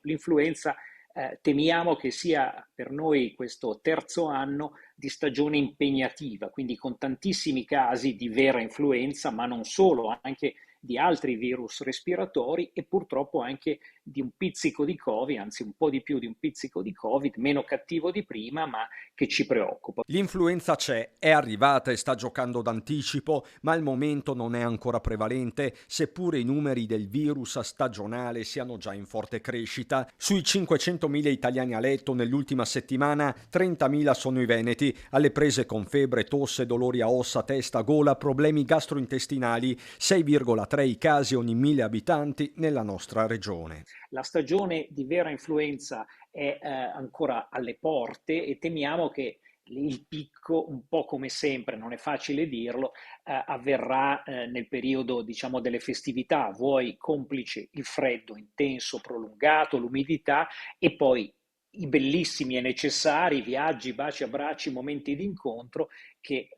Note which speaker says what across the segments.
Speaker 1: L'influenza temiamo che sia per noi questo terzo anno di stagione impegnativa, quindi con tantissimi casi di vera influenza, ma non solo, anche di altri virus respiratori e purtroppo anche di un pizzico di Covid, anzi un po' di più di un pizzico di Covid, meno cattivo di prima, ma che ci preoccupa.
Speaker 2: L'influenza c'è, è arrivata e sta giocando d'anticipo, ma al momento non è ancora prevalente, seppure i numeri del virus stagionale siano già in forte crescita. Sui 500.000 italiani a letto nell'ultima settimana, 30.000 sono i veneti, alle prese con febbre, tosse, dolori a ossa, testa, gola, problemi gastrointestinali, 6,3 i casi ogni 1.000 abitanti nella nostra regione.
Speaker 1: La stagione di vera influenza è ancora alle porte e temiamo che il picco, un po' come sempre, non è facile dirlo, avverrà nel periodo, diciamo, delle festività, vuoi complice il freddo intenso, prolungato, l'umidità e poi i bellissimi e necessari viaggi, baci, abbracci, momenti di incontro che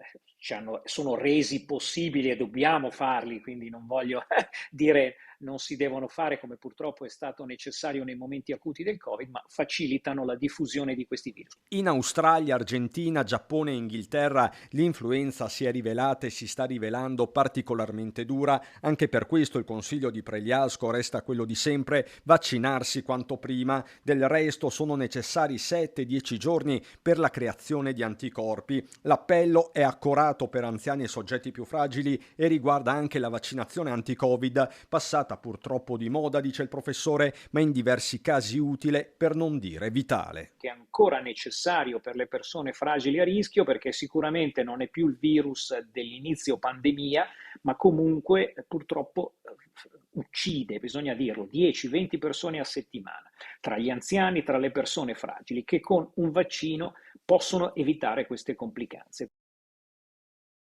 Speaker 1: sono resi possibili e dobbiamo farli, quindi non voglio dire non si devono fare come purtroppo è stato necessario nei momenti acuti del Covid, ma facilitano la diffusione di questi virus.
Speaker 2: In Australia, Argentina, Giappone e Inghilterra l'influenza si è rivelata e si sta rivelando particolarmente dura. Anche per questo il consiglio di Pregliasco resta quello di sempre: vaccinarsi quanto prima. Del resto sono necessari 7-10 giorni per la creazione di anticorpi. L'appello è accorato per anziani e soggetti più fragili e riguarda anche la vaccinazione anti-Covid, passata purtroppo di moda, dice il professore, ma in diversi casi utile, per non dire vitale.
Speaker 1: Che è ancora necessario per le persone fragili a rischio, perché sicuramente non è più il virus dell'inizio pandemia, ma comunque purtroppo uccide, bisogna dirlo, 10-20 persone a settimana, tra gli anziani, tra le persone fragili, che con un vaccino possono evitare queste complicanze.